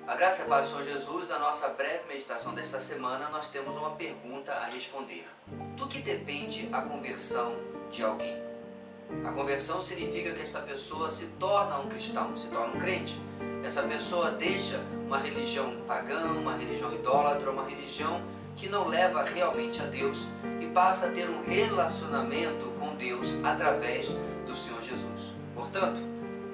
A graça e a paz do Senhor Jesus, na nossa breve meditação desta semana, nós temos uma pergunta a responder. Do que depende a conversão de alguém? A conversão significa que esta pessoa se torna um cristão, se torna um crente. Essa pessoa deixa uma religião pagã, uma religião idólatra, uma religião que não leva realmente a Deus e passa a ter um relacionamento com Deus através do Senhor Jesus. Portanto,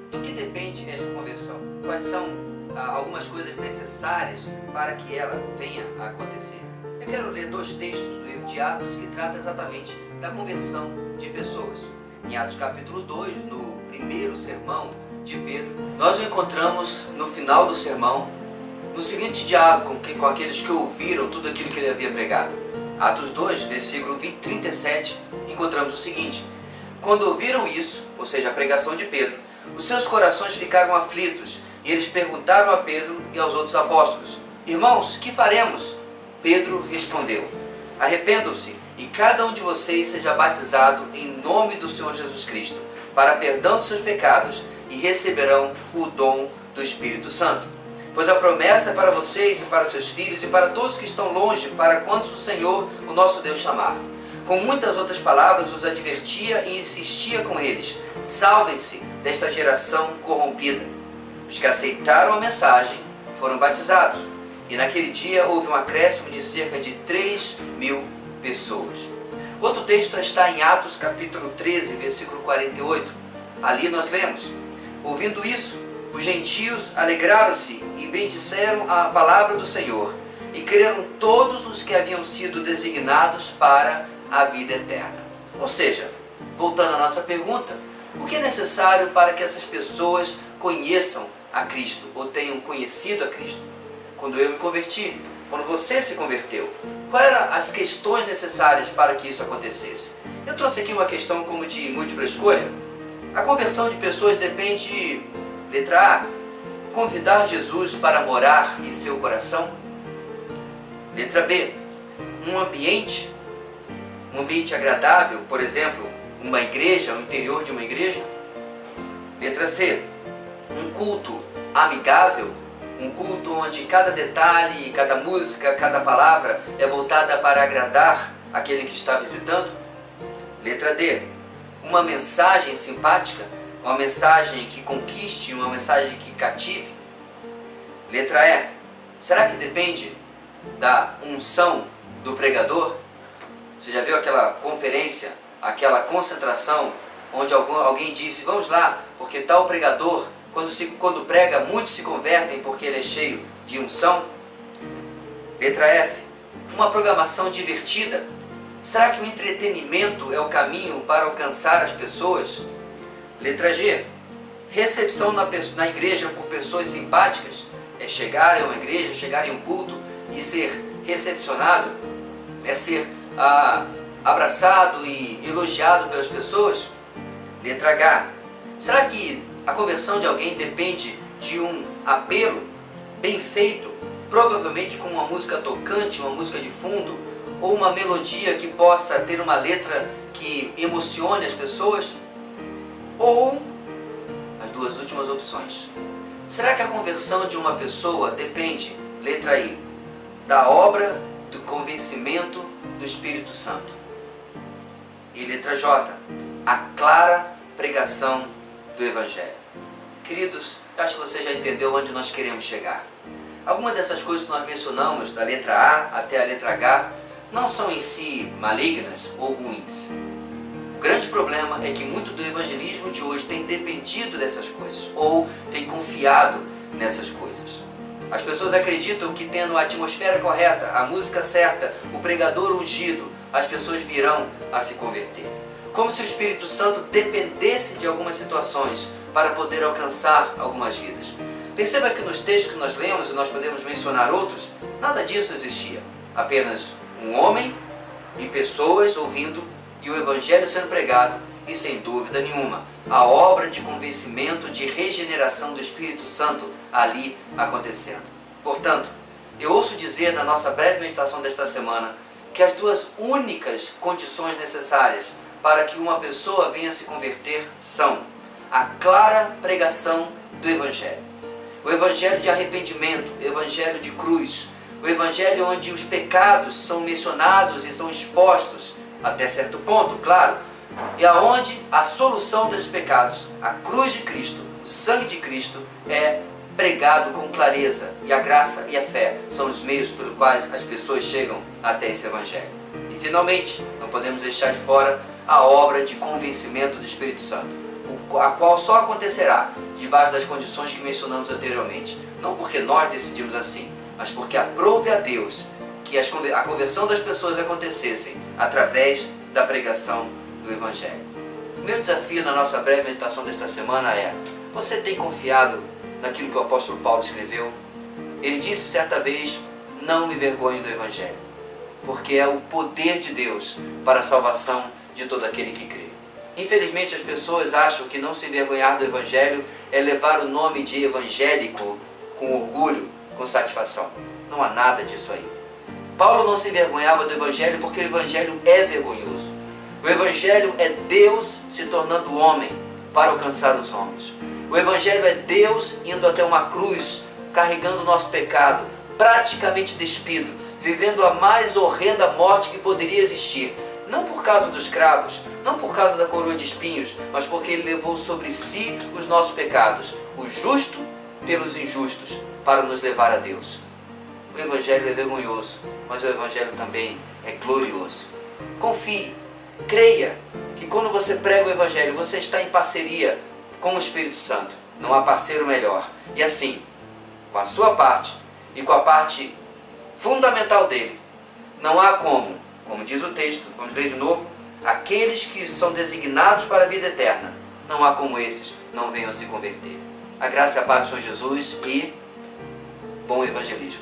do que depende esta conversão? Quais são algumas coisas necessárias para que ela venha a acontecer? Eu quero ler dois textos do livro de Atos que tratam exatamente da conversão de pessoas. Em Atos capítulo 2, no primeiro sermão de Pedro, nós o encontramos no final do sermão, no seguinte diálogo com aqueles que ouviram tudo aquilo que ele havia pregado. Atos 2, versículo 37, encontramos o seguinte: quando ouviram isso, ou seja, a pregação de Pedro, os seus corações ficaram aflitos, e eles perguntaram a Pedro e aos outros apóstolos: irmãos, que faremos? Pedro respondeu: arrependam-se e cada um de vocês seja batizado em nome do Senhor Jesus Cristo, para perdão dos seus pecados, e receberão o dom do Espírito Santo. Pois a promessa é para vocês e para seus filhos e para todos que estão longe, para quantos o Senhor, o nosso Deus, chamar. Com muitas outras palavras os advertia e insistia com eles: salvem-se desta geração corrompida. Os que aceitaram a mensagem foram batizados, e naquele dia houve um acréscimo de cerca de 3.000 pessoas. Outro texto está em Atos capítulo 13, versículo 48. Ali nós lemos: ouvindo isso, os gentios alegraram-se e bendisseram a palavra do Senhor, e creram todos os que haviam sido designados para a vida eterna. Ou seja, voltando à nossa pergunta, o que é necessário para que essas pessoas conheçam a Cristo, ou tenham conhecido a Cristo? Quando eu me converti, quando você se converteu, quais eram as questões necessárias para que isso acontecesse? Eu trouxe aqui uma questão como de múltipla escolha. A conversão de pessoas depende, letra A, convidar Jesus para morar em seu coração. Letra B, um ambiente agradável, por exemplo, uma igreja, o interior de uma igreja. Letra C, um culto amigável, um culto onde cada detalhe, cada música, cada palavra é voltada para agradar aquele que está visitando. Letra D, uma mensagem simpática, uma mensagem que conquiste, uma mensagem que cative. Letra E, será que depende da unção do pregador? Você já viu aquela conferência, aquela concentração, onde alguém disse: vamos lá, porque tal pregador, quando prega, muitos se convertem porque ele é cheio de unção? Letra F, uma programação divertida. Será que o entretenimento é o caminho para alcançar as pessoas? Letra G, recepção na igreja por pessoas simpáticas. É chegar a uma igreja, chegar em um culto e ser recepcionado, é ser abraçado e elogiado pelas pessoas? Letra H, será que a conversão de alguém depende de um apelo bem feito, provavelmente com uma música tocante, uma música de fundo, ou uma melodia que possa ter uma letra que emocione as pessoas? Ou as duas últimas opções, será que a conversão de uma pessoa depende, letra I, da obra do convencimento do Espírito Santo? E letra J, a clara pregação do Evangelho. Queridos, acho que você já entendeu onde nós queremos chegar. Algumas dessas coisas que nós mencionamos, da letra A até a letra H, não são em si malignas ou ruins. O grande problema é que muito do evangelismo de hoje tem dependido dessas coisas, ou tem confiado nessas coisas. As pessoas acreditam que tendo a atmosfera correta, a música certa, o pregador ungido, as pessoas virão a se converter. Como se o Espírito Santo dependesse de algumas situações para poder alcançar algumas vidas. Perceba que nos textos que nós lemos, e nós podemos mencionar outros, nada disso existia. Apenas um homem e pessoas ouvindo e o Evangelho sendo pregado, e sem dúvida nenhuma, a obra de convencimento, de regeneração do Espírito Santo ali acontecendo. Portanto, eu ouço dizer na nossa breve meditação desta semana que as duas únicas condições necessárias para que uma pessoa venha se converter são a clara pregação do Evangelho. o evangelho de arrependimento, o evangelho de cruz, o evangelho onde os pecados são mencionados e são expostos, até certo ponto, claro, e aonde a solução desses pecados, a cruz de Cristo, o sangue de Cristo, é pregado com clareza, e a graça e a fé são os meios pelos quais as pessoas chegam até esse evangelho. E finalmente, não podemos deixar de fora a obra de convencimento do Espírito Santo, a qual só acontecerá debaixo das condições que mencionamos anteriormente. Não porque nós decidimos assim, mas porque aprove a Deus que a conversão das pessoas acontecessem através da pregação do evangelho. O meu desafio na nossa breve meditação desta semana é: você tem confiado naquilo que o apóstolo Paulo escreveu? Ele disse certa vez: não me envergonhe do evangelho, porque é o poder de Deus para a salvação de todo aquele que crê. Infelizmente as pessoas acham que não se envergonhar do evangelho é levar o nome de evangélico com orgulho, com satisfação. Não há nada disso aí. Paulo não se envergonhava do evangelho porque o evangelho é vergonhoso. O evangelho é Deus se tornando homem para alcançar os homens. O evangelho é Deus indo até uma cruz, carregando o nosso pecado, praticamente despido, vivendo a mais horrenda morte que poderia existir. Não por causa dos cravos, não por causa da coroa de espinhos, mas porque Ele levou sobre si os nossos pecados, o justo pelos injustos, para nos levar a Deus. O evangelho é vergonhoso, mas o evangelho também é glorioso. Confie, creia que quando você prega o evangelho, você está em parceria com o Espírito Santo. Não há parceiro melhor. E assim, com a sua parte e com a parte fundamental dele, não há como diz o texto, vamos ler de novo, aqueles que são designados para a vida eterna, não há como esses não venham a se converter. A graça e a paz do Senhor Jesus e bom evangelismo.